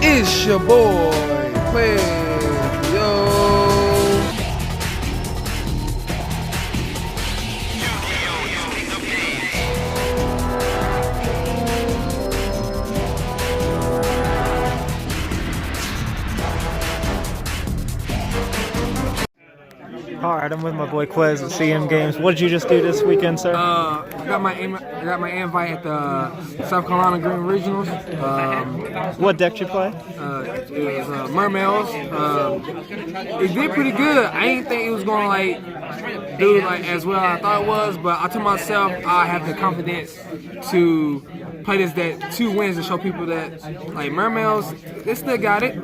It's your boy, Quez-iii-ohhh. Alright, I'm with my boy Quez at CM Games. What did you just do this weekend, sir? I got my invite at the South Carolina Greenville Regionals. What deck you play? It was Mermails. It did pretty good. I didn't think it was gonna do as well as I thought it was, but I told myself I have the confidence to play this deck 2 wins to show people that Mermails, they still got it.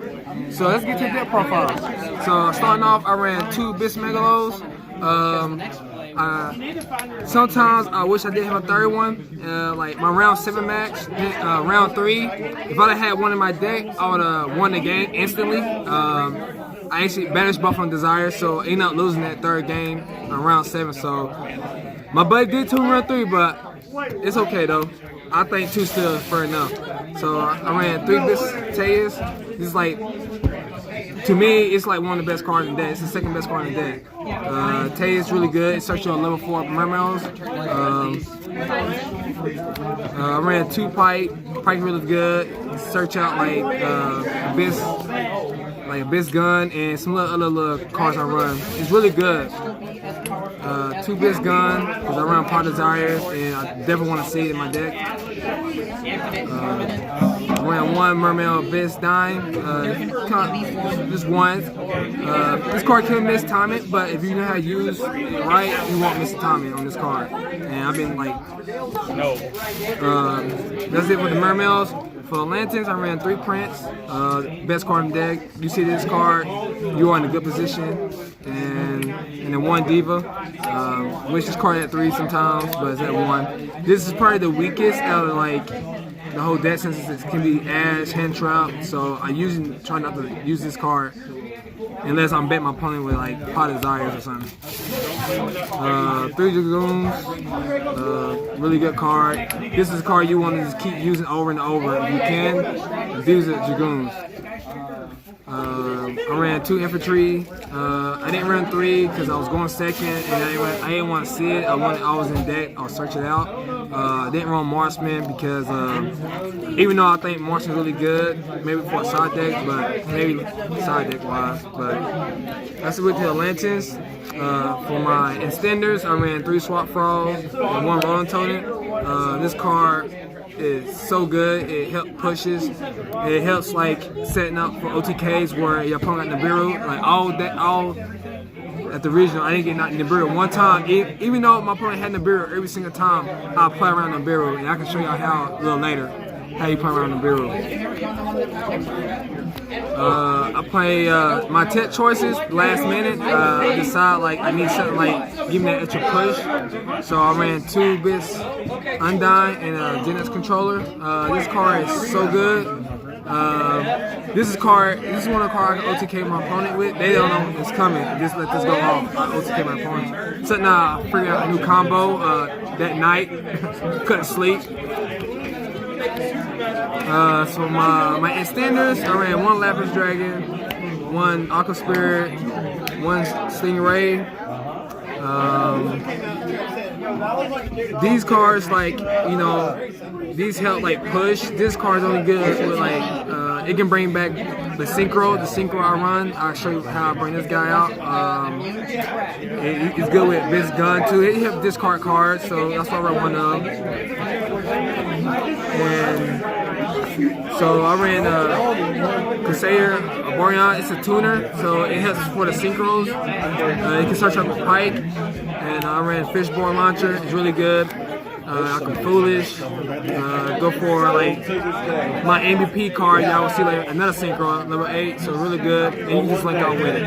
So let's get to deck profile. So starting off, I ran 2 Bismegalos. Sometimes I wish I did have a third one, my round 7 match, round 3. If I'd have had one in my deck, I would have won the game instantly. I actually banished both on Desire, so I ended up losing that 3rd game on round 7. So my buddy did 2 round 3, but it's okay though. I think 2 still is fair enough. So I ran 3 Bismegalos. This is to me, it's one of the best cards in the deck. It's the 2nd best card in the deck. Tay is really good. It searched on level 4 Mermails. I ran 2 Pike. Pike really good. Search out Abyss Gun and some other little cards I run. It's really good. 2 Abyss Gun because I run Pot Desires and I definitely want to see it in my deck. I ran 1 Mermail Abyss Dime. Just one. This card can miss time it, but if you know how to use it right, you won't miss the timing on this card. And I've been that's it for the Mermails. For Atlanteans, I ran 3 Prince. Best card in the deck. You see this card, you are in a good position. And then 1 Diva. Wish this card at 3 sometimes, but it's at 1. This is probably the weakest out of the whole deck since it can be Ash, Hand Trap. So I usually try not to use this card unless I'm betting my opponent with Pot Desires or something. 3 Dragoons, really good card. This is a card you want to just keep using over and over if you can. These are Dragoons. I ran 2 Infantry. I didn't run 3 because I was going 2nd and I didn't want to see it. I was in deck. I'll search it out. I didn't run Marksman because even though I think Marksman's really good, maybe for a side deck, but maybe side deck wise. But that's it with the Atlanteans. For my extenders, I ran 3 Swap Frogs and 1 Rolling Totem. This card is so good. It helps pushes. It helps setting up for OTKs where your opponent got Nibiru. All at the regional, I didn't get Nibiru one time. Even though my opponent had Nibiru every single time, I play around Nibiru, and I can show y'all how a little later how you play around Nibiru. I play my tech choices last minute. I decide I need something give me that extra push. So I ran 2 Abyss Undyne and a Genex controller. This card is so good. This is one of the cards I can OTK my opponent with. They don't know it's coming. Just let this go off. I OTK my opponent. So now I figured out a new combo that night. Couldn't sleep. So my extenders, I ran 1 Lapis Dragon, 1 Aqua Spirit, 1 Stingray. These cards these help push. This card's only good with it can bring back the Synchro. The Synchro I run. I'll show you how I bring this guy out. It's good with this gun too. It helps discard cards, so that's why I run 1 of. And so I ran Crusader Boreon. It's a tuner, so it helps for the synchros. You can search up a Pike, and I ran Fishborn Launcher. It's really good. I can Foolish. Go for my MVP card. Y'all will see another synchro, level 8. So really good, and you can just link out with it.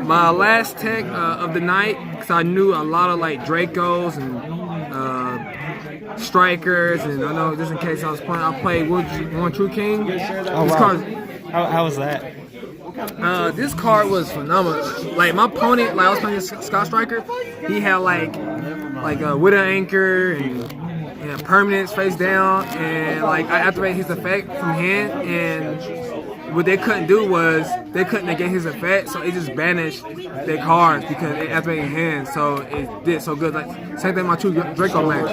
My last tech of the night, because I knew a lot of Dracos and Strikers, and I know just in case I was playing, I played 1 True King. Oh, wow. How was that? This card was phenomenal. My opponent, I was playing this Scott Striker, he had a Widow Anchor and and permanence face down, and like I activate his effect from hand, and what they couldn't do was they couldn't negate his effect, so it just banished their cards because it activated in hand, so it did so good. Like same thing with my 2 Draco match,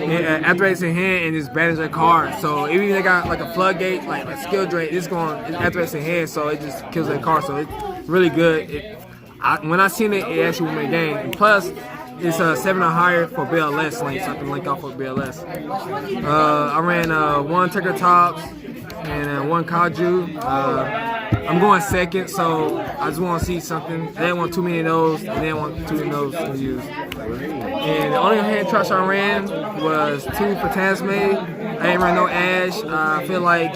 it activates in hand and just banishes their cards. So even if they got like a floodgate, like a skill drain, it activates in hand, so it just kills their card. So it's really good. When I seen it, it actually won me the game. And plus, it's 7 or higher for BLS link, so I can link off for BLS. I ran 1 Triceratops and 1 Kaiju. I'm going second, so I just want to see something. I didn't want too many of those, and I didn't want too many of those to use. And the only hand trash I ran was 2 Phantasme. I didn't run no Ash. I feel like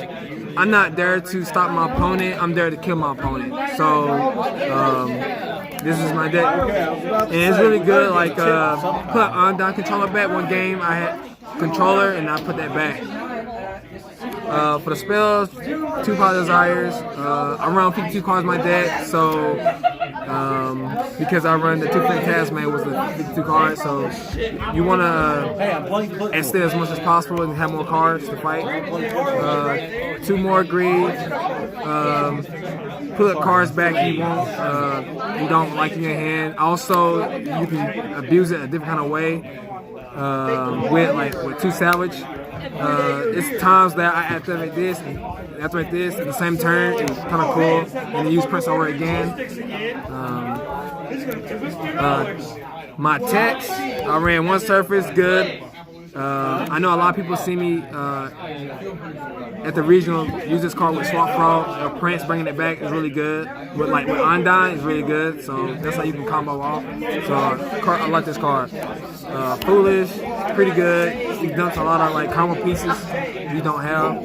I'm not there to stop my opponent. I'm there to kill my opponent. So this is my deck, and it's really good. Like put Undyne controller back. One game I had controller, and I put that back. For the spells, 2 Power Desires. I run 52 cards in my deck, so because I run the 2 Phantasme was the 52 cards, so you want to extend as much as possible and have more cards to fight. 2 more Greed. Put cards back you don't like in your hand. Also, you can abuse it a different kind of way with 2 Salvage. It's times that I activate this and activate this in the same turn. It's kind of cool. And use Prince over again. My text, I ran 1 Surface, good. I know a lot of people see me at the regional use this card with Swap Frog. Prince bringing it back is really good. With Undyne is really good. So that's how you can combo off. So I like this card. Foolish, pretty good. He dumps a lot of like combo pieces you don't have.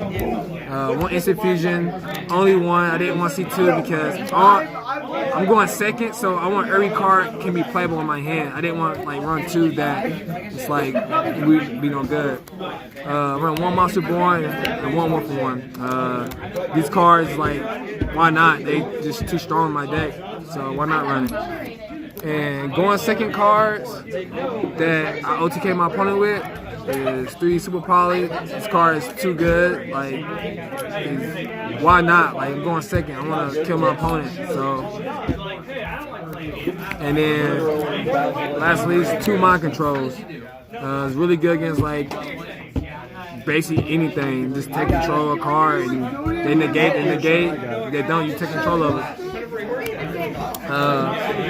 1 Instant Fusion, only 1. I didn't want to see 2 because I'm going second, so I want every card can be playable in my hand. I didn't want like run 2 that it's like would be no good. Run 1 Monster Born and 1 One for One. These cards, like, why not? They just too strong in my deck, so why not run it? And going second cards that I OTK my opponent with is 3 Super Poly. This card is too good. Like, why not? Like, I'm going second. I want to kill my opponent. So, and then lastly, 2 Mind Controls. It's really good against like basically anything. Just take control of a card and they negate. If they don't, you take control of it.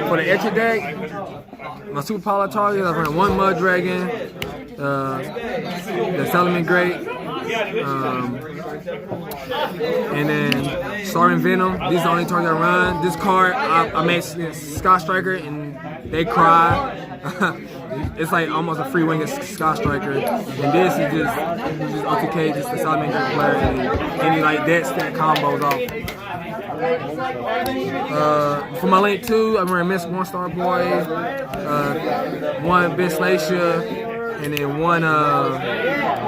For the extra deck, my Super Poly target, I run 1 Mud Dragon, the Salomon Great, and then Starving Venom. These are the only targets I run. This card, I made Sky Striker and they cry. It's like almost a free wing against Sky Striker. And this is just OTK, just the Salomon Great player, and any like that stat combos off. For my link 2, I'm running Miss 1 Star Boy, 1 Bislacia, and then 1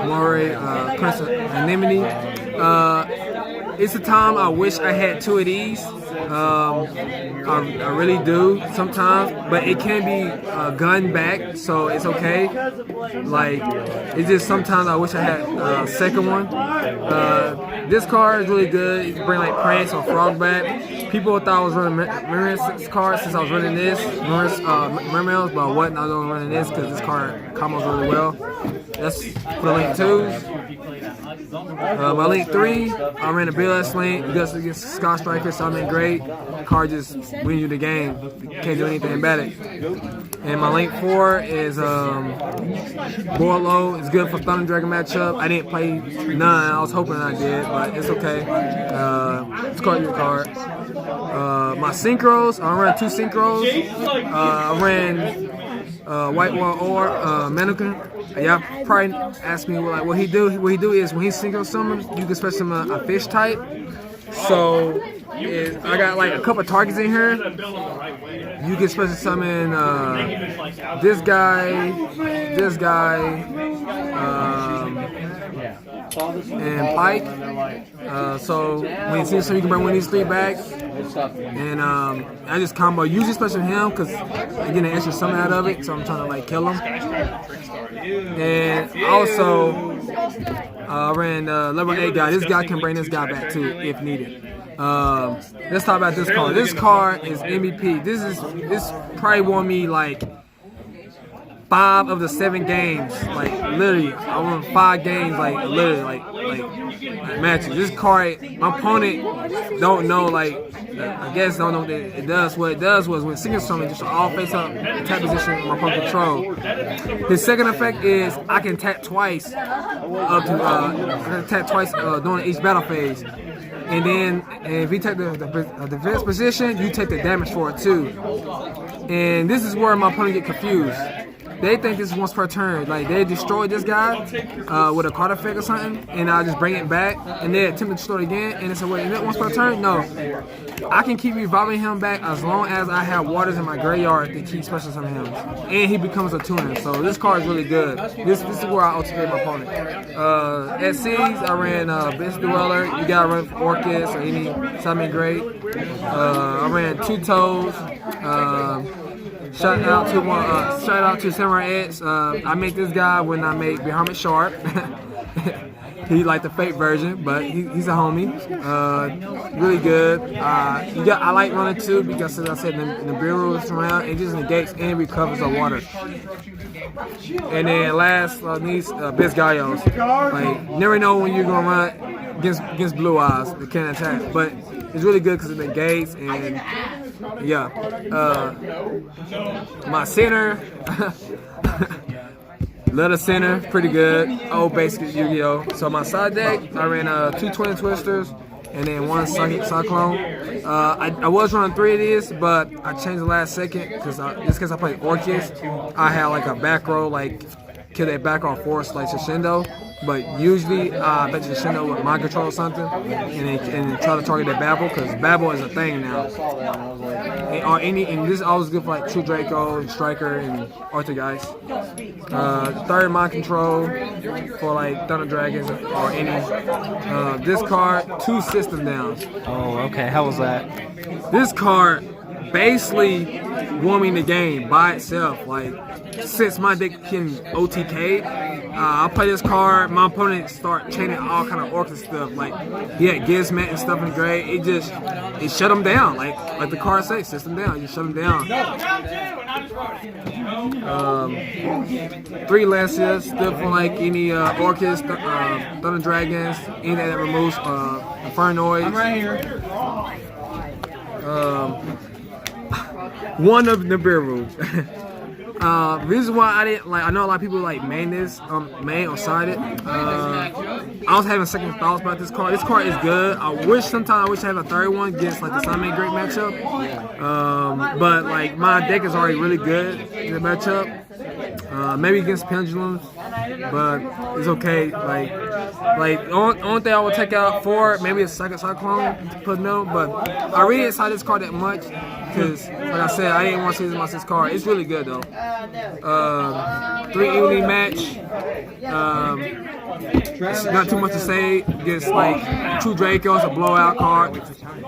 Moray Prince of Anemone. It's a time I wish I had 2 of these. I really do sometimes, but it can be gunned back, so it's okay. Like, it's just sometimes I wish I had a second one. This card is really good. You can bring like Prince or Frog back. People thought I was running Mermail card since I was running this, Mermails, but I wasn't. I was running this because this card combos really well. That's for the link 2s. My link 3, I ran a BLS link just against Sky Striker, Salomon Great. Card just wins you the game. You can't do anything about it. And my link 4 is Borlo. It's good for Thunder Dragon matchup. I didn't play none. I was hoping I did, but it's okay. It's called your card. My Synchros, I ran 2 Synchros. I ran Quez-iii-ohhh, Mannequin. Y'all probably ask me like what he do. What he do is when he Synchro summon, you can special summon a fish type. So I got like a couple targets in here. You can special summon this guy, and pike. So when you see, so you can bring one of these 3 back. And I just combo, usually special him because I get an extra summon out of it, so I'm trying to like kill him. And also ran level 8 guy. This guy can bring this guy back too if needed. Let's talk about this card. This card is MVP. This probably won me like 5 of the 7 games. Like literally, I won 5 games. Like literally, like matches. This card, my opponent don't know. Like I guess don't know what it does. What it does was when Synchro summon, just all face up tap position my opponent control. His second effect is I can tap twice up to I can tap twice during each battle phase. And then if you take the defense position, you take the damage for it too. And this is where my opponent get confused. They think this is once per turn. Like they destroy this guy with a card effect or something, and I just bring it back, and they attempt to destroy it again, and it's a wait, is it once per turn? No. I can keep reviving him back as long as I have waters in my graveyard to keep special summon him, and he becomes a tuner. So this card is really good. This is where I ultimate my opponent. At C's, I ran Best Dweller. You gotta run Orchis or any summon great. I ran 2 toes. Shout out to Samurai X. I make this guy when I make Bahamut Sharp. He like the fake version, but he's a homie. Really good. I like running 2 because, as I said, the barrel is around, it just negates and recovers the water. And then last these Best Gallos. Like never know when you're gonna run against Blue Eyes. They can't attack, but it's really good because it negates and. Yeah, my center, letter center, pretty good. Old basic Yu-Gi-Oh. So my side deck, I ran 2 Twin Twisters and then 1 Cyclone. I was running 3 of these, but I changed the last second because just because I played Orchis, I had like a back row, like kill that back row force like Shishindo. But usually I bet Shishindo with mind control or something, and try to target that Babel because Babel is a thing now. And this is always good for like True Draco and Striker and Arthurgeist. Third mind control for like Thunder Dragons or any. This card 2 system downs. Oh, okay. How was that? This card basically won me the game by itself. Like since my deck can OTK. I play this card, my opponent start chaining all kind of orcs stuff. Like he had Gizmet and stuff in the grade. It shut him down. Like the card says, system down. You shut him down. 3 Lancias, still for like any Orchis, Thunder Dragons, anything that removes Infernoids. I'm right here. 1 of the Nibiru. Reason why I didn't like, I know a lot of people like main this, main or sided. I was having second thoughts about this card. This card is good. I wish I had a 3rd one against like the Sunman Great matchup. But like my deck is already really good in the matchup. Maybe against Pendulums, but it's okay. Like only thing I would take out for maybe a second Cyclone to put no. But I really didn't side this card that much because, like I said, I didn't want to see this card. It's really good though. 3 evening match. It's not too much to say. Against like True Draco's a blowout card.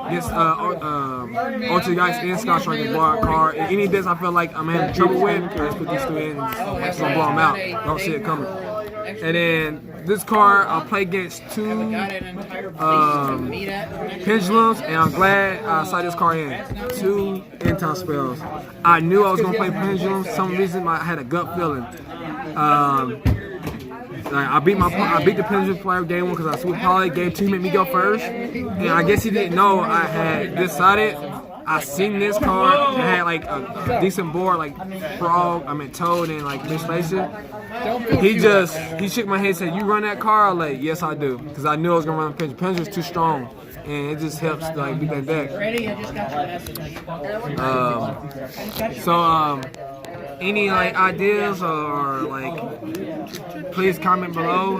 Against Ultra and Scott Striker is a blowout card. And any decks I feel like I'm having trouble with, I just put these 3 in and just gonna blow them out. Don't see it coming. And then this card, I'll play against 2 Pendulums, and I'm glad I saw this card in. 2 End-Time spells. I knew I was going to play Pendulums. Some reason I had a gut feeling. Like I beat the Pendulum player game 1 because I Super Poly. Game 2 made me go first. And I guess he didn't know I had decided. I seen this card and had like a decent board, like Frog, Toad, and like Fish Station. He shook my head and said, "You run that card?" I'm like, "Yes, I do," because I knew I was gonna run the Pendulum. Pendulum's too strong, and it just helps to like beat that deck. Any like ideas or like, please comment below.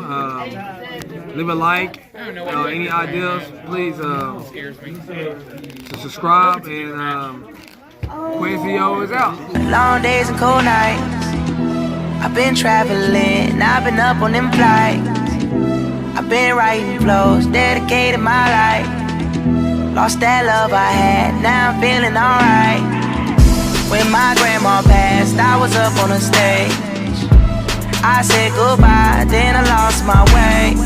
Leave a like. Any ideas, please subscribe, and Quez-iii-ohhh is out. Long days and cold nights. I've been traveling, I've been up on them flights. I've I've been writing flows, dedicated my life. Lost that love I had, now I'm feeling alright. When my grandma passed, I was up on the stage. I said goodbye, then I lost my way.